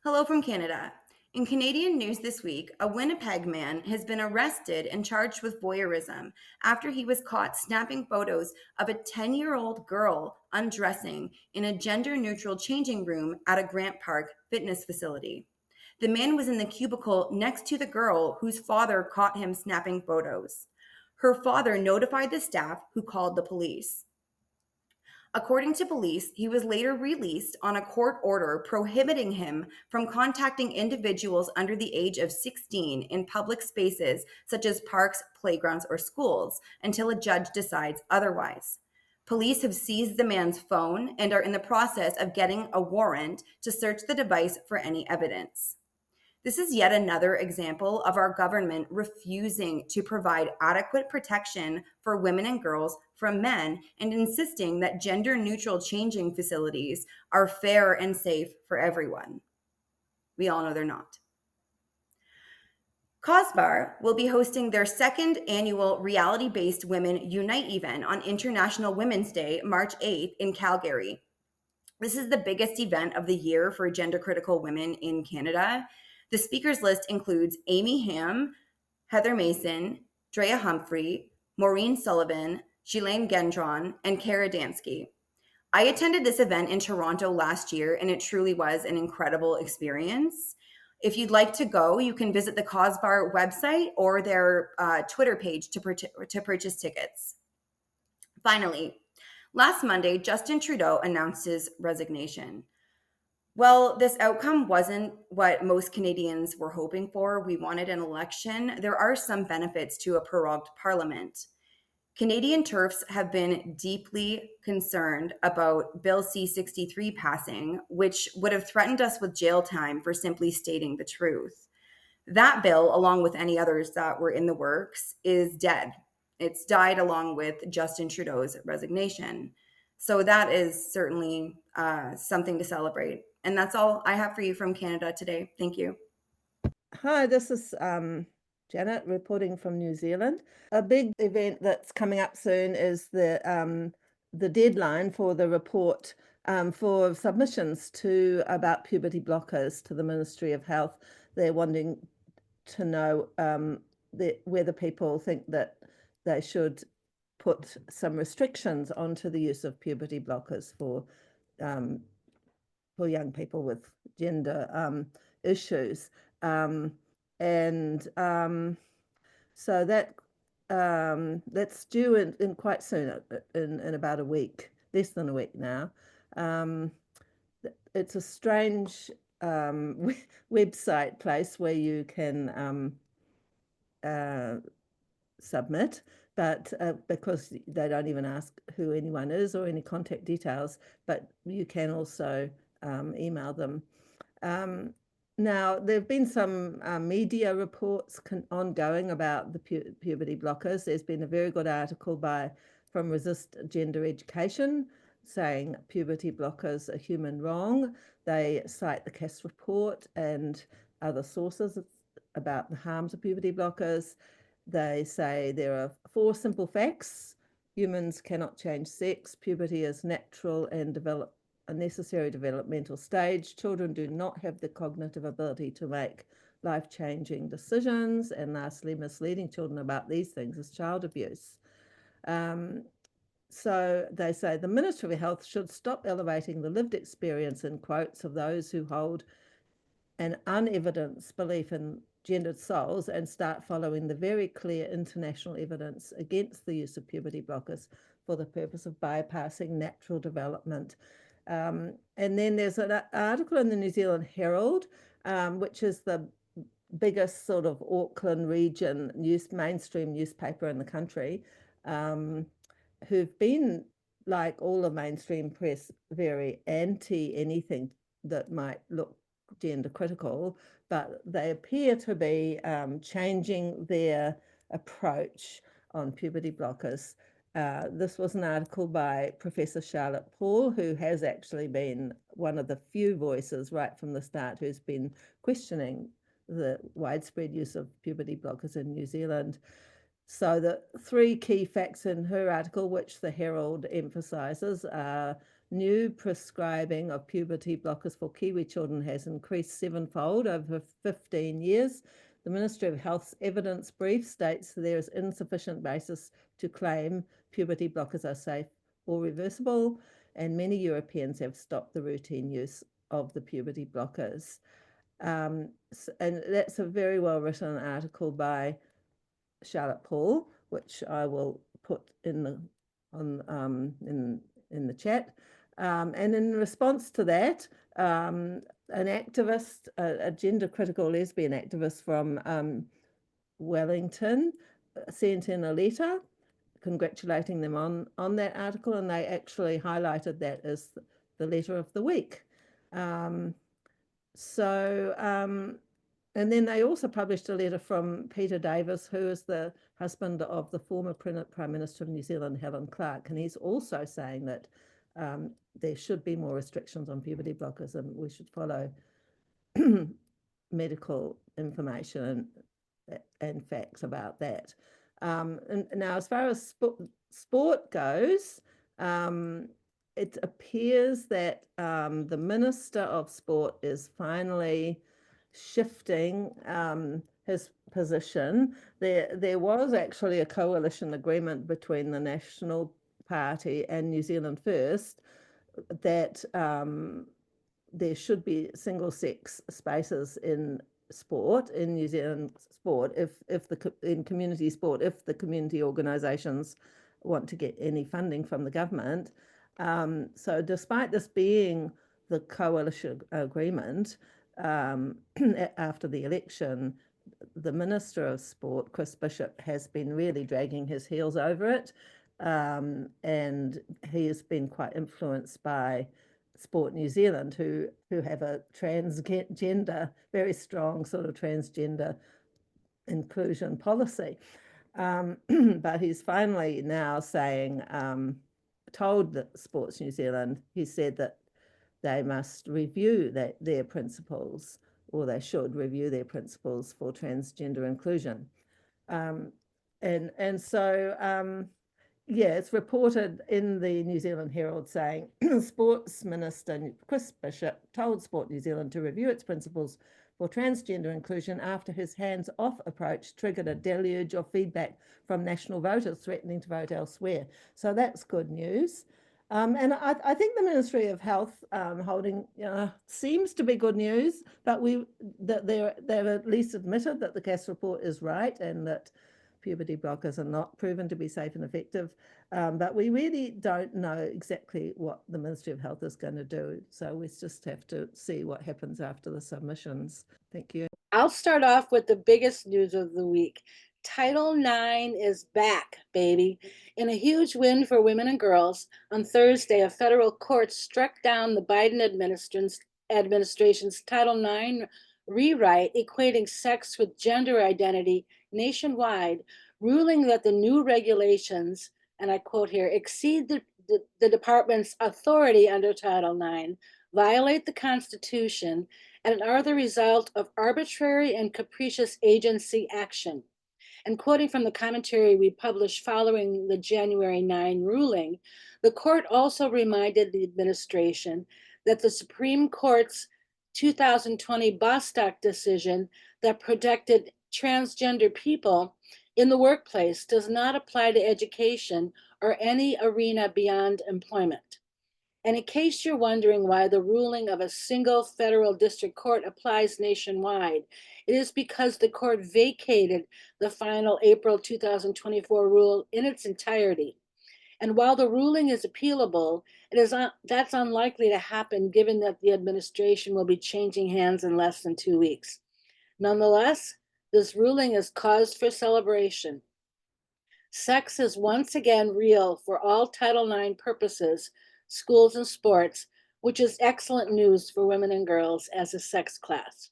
Hello from Canada. In Canadian news this week, a Winnipeg man has been arrested and charged with voyeurism after he was caught snapping photos of a 10-year-old girl undressing in a gender neutral changing room at a Grant Park fitness facility. The man was in the cubicle next to the girl whose father caught him snapping photos. Her father notified the staff, who called the police. According to police, he was later released on a court order prohibiting him from contacting individuals under the age of 16 in public spaces such as parks, playgrounds, or schools until a judge decides otherwise. Police have seized the man's phone and are in the process of getting a warrant to search the device for any evidence. This is yet another example of our government refusing to provide adequate protection for women and girls from men and insisting that gender neutral changing facilities are fair and safe for everyone. We all know they're not. CEDAW will be hosting their second annual reality-based Women Unite event on International Women's Day, March 8th in Calgary. This is the biggest event of the year for gender critical women in Canada. The speakers list includes Amy Ham, Heather Mason, Drea Humphrey, Maureen Sullivan, Ghislaine Gendron, and Kara Dansky. I attended this event in Toronto last year, and it truly was an incredible experience. If you'd like to go, you can visit the CEDAW website or their Twitter page to purchase tickets. Finally, last Monday, Justin Trudeau announced his resignation. Well, this outcome wasn't what most Canadians were hoping for. We wanted an election. There are some benefits to a prorogued parliament. Canadian TERFs have been deeply concerned about Bill C-63 passing, which would have threatened us with jail time for simply stating the truth. That bill, along with any others that were in the works, is dead. It's died along with Justin Trudeau's resignation. So that is certainly something to celebrate. And that's all I have for you from Canada today. Thank you. Hi, this is Janet reporting from New Zealand. A big event that's coming up soon is the deadline for the report for submissions about puberty blockers to the Ministry of Health. They're wanting to know whether people think that they should put some restrictions onto the use of puberty blockers for young people with gender issues. So that's due in quite soon, in about a week, less than a week now. It's a strange website place where you can submit, but because they don't even ask who anyone is or any contact details, but you can also email them. Now, there have been some media reports ongoing about the puberty blockers. There's been a very good article from Resist Gender Education saying puberty blockers are human wrong. They cite the Cass report and other sources about the harms of puberty blockers. They say there are 4 simple facts. Humans cannot change sex. Puberty is natural and a necessary developmental stage. Children do not have the cognitive ability to make life-changing decisions. And lastly, misleading children about these things is child abuse. So they say the Ministry of Health should stop elevating the lived experience, in quotes, of those who hold an unevidenced belief in gendered souls and start following the very clear international evidence against the use of puberty blockers for the purpose of bypassing natural development. And then there's an article in the New Zealand Herald, which is the biggest sort of Auckland region mainstream newspaper in the country, who've been, like all the mainstream press, very anti anything that might look gender critical, but they appear to be changing their approach on puberty blockers. This was an article by Professor Charlotte Paul, who has actually been one of the few voices right from the start who's been questioning the widespread use of puberty blockers in New Zealand. So the 3 key facts in her article, which the Herald emphasises, are new prescribing of puberty blockers for Kiwi children has increased sevenfold over 15 years. The Ministry of Health's evidence brief states there is insufficient basis to claim puberty blockers are safe or reversible, and many Europeans have stopped the routine use of the puberty blockers. And that's a very well written article by Charlotte Paul, which I will put in the in the chat. And in response to that, an activist, a gender critical lesbian activist from Wellington, sent in a letter congratulating them on that article, and they actually highlighted that as the letter of the week. And then they also published a letter from Peter Davis, who is the husband of the former Prime Minister of New Zealand, Helen Clark, and he's also saying that there should be more restrictions on puberty blockers and we should follow medical information and facts about that. And now, as far as sport goes, it appears that the Minister of Sport is finally shifting his position. There was actually a coalition agreement between the National Party and New Zealand First that there should be single-sex spaces in sport, in New Zealand sport, in community sport, if the community organisations want to get any funding from the government. So despite this being the coalition agreement, after the election, the Minister of Sport, Chris Bishop, has been really dragging his heels over it, and he has been quite influenced by Sport New Zealand, who have a transgender, very strong sort of transgender inclusion policy. But he's finally now saying, told that Sports New Zealand, he said that they must review their principles, or they should review their principles for transgender inclusion. Yeah, it's reported in the New Zealand Herald saying Sports Minister Chris Bishop told Sport New Zealand to review its principles for transgender inclusion after his hands-off approach triggered a deluge of feedback from national voters threatening to vote elsewhere. So that's good news. And I think the Ministry of Health holding seems to be good news, but they've at least admitted that the Cass report is right and that puberty blockers are not proven to be safe and effective. But we really don't know exactly what the Ministry of Health is going to do. So we just have to see what happens after the submissions. Thank you. I'll start off with the biggest news of the week. Title IX is back, baby. In a huge win for women and girls, on Thursday, a federal court struck down the Biden administration's Title IX rewrite equating sex with gender identity nationwide, ruling that the new regulations, and I quote here, exceed the department's authority under Title IX, violate the Constitution, and are the result of arbitrary and capricious agency action. And quoting from the commentary we published following the January 9 ruling, the court also reminded the administration that the Supreme Court's 2020 Bostock decision that protected transgender people in the workplace does not apply to education or any arena beyond employment. And in case you're wondering why the ruling of a single federal district court applies nationwide, it is because the court vacated the final April 2024 rule in its entirety. And while the ruling is appealable, that's unlikely to happen given that the administration will be changing hands in less than 2 weeks. Nonetheless, this ruling is cause for celebration. Sex is once again real for all Title IX purposes, schools and sports, which is excellent news for women and girls as a sex class.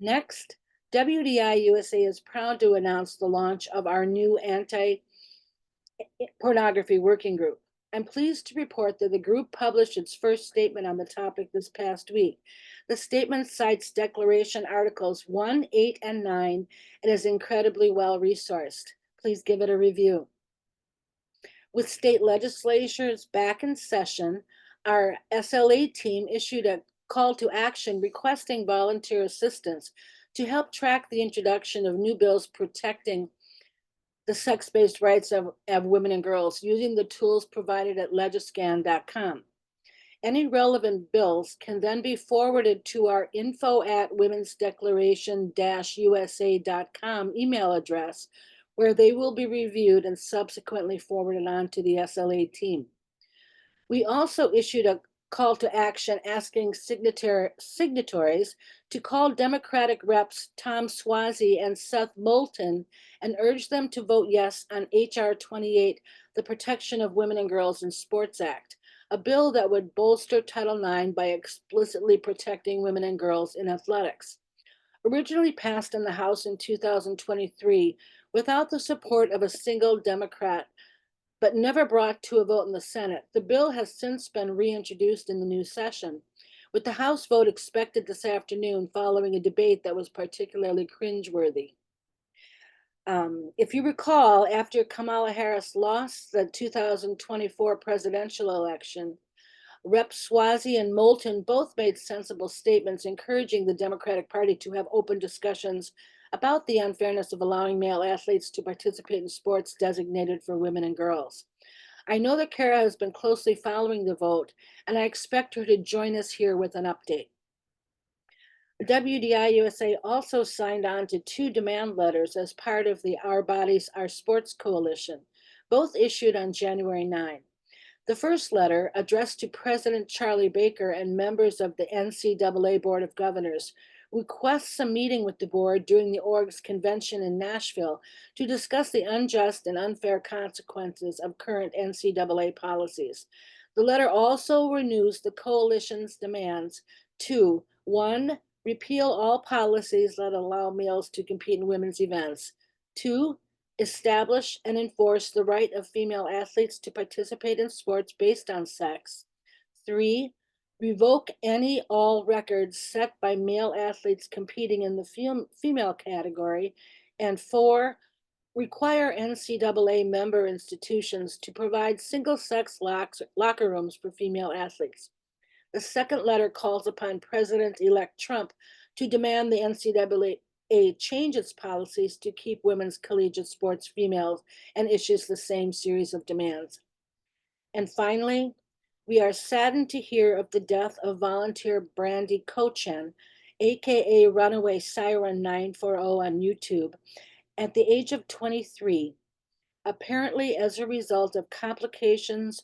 Next, WDI USA is proud to announce the launch of our new anti-pornography working group. I'm pleased to report that the group published its first statement on the topic this past week. The statement cites Declaration Articles 1, 8, and 9, and is incredibly well resourced. Please give it a review. With state legislatures back in session, Our SLA team issued a call to action requesting volunteer assistance to help track the introduction of new bills protecting the sex-based rights of women and girls using the tools provided at legiscan.com. Any relevant bills can then be forwarded to our info@womensdeclaration-usa.com email address, where they will be reviewed and subsequently forwarded on to the SLA team. We also issued a call to action asking signatories to call Democratic reps Tom Suozzi and Seth Moulton and urge them to vote yes on H.R. 28, the Protection of Women and Girls in Sports Act, a bill that would bolster Title IX by explicitly protecting women and girls in athletics. Originally passed in the House in 2023 without the support of a single Democrat, but never brought to a vote in the Senate, the bill has since been reintroduced in the new session, with the House vote expected this afternoon following a debate that was particularly cringeworthy. If you recall, after Kamala Harris lost the 2024 presidential election, Rep. Suozzi and Moulton both made sensible statements encouraging the Democratic Party to have open discussions about the unfairness of allowing male athletes to participate in sports designated for women and girls. I know that Kara has been closely following the vote, and I expect her to join us here with an update. WDI USA also signed on to 2 demand letters as part of the Our Bodies, Our Sports Coalition, both issued on January 9. The first letter, addressed to President Charlie Baker and members of the NCAA Board of Governors, requests a meeting with the board during the org's convention in Nashville to discuss the unjust and unfair consequences of current NCAA policies. The letter also renews the coalition's demands to 1, repeal all policies that allow males to compete in women's events. 2, establish and enforce the right of female athletes to participate in sports based on sex. 3, revoke any all records set by male athletes competing in the female category. And 4, require NCAA member institutions to provide single-sex locker rooms for female athletes. The second letter calls upon President-elect Trump to demand the NCAA change its policies to keep women's collegiate sports females, and issues the same series of demands. And finally, we are saddened to hear of the death of volunteer Brandy Kochen, aka Runaway Siren 940 on YouTube, at the age of 23, apparently as a result of complications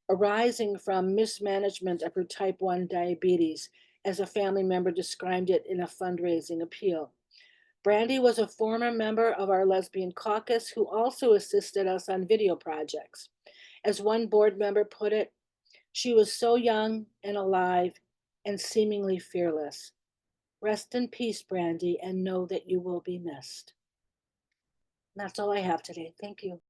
arising from mismanagement of her type 1 diabetes, as a family member described it in a fundraising appeal. Brandy was a former member of our lesbian caucus who also assisted us on video projects. As one board member put it, she was so young and alive and seemingly fearless. Rest in peace, Brandy, and know that you will be missed. That's all I have today. Thank you.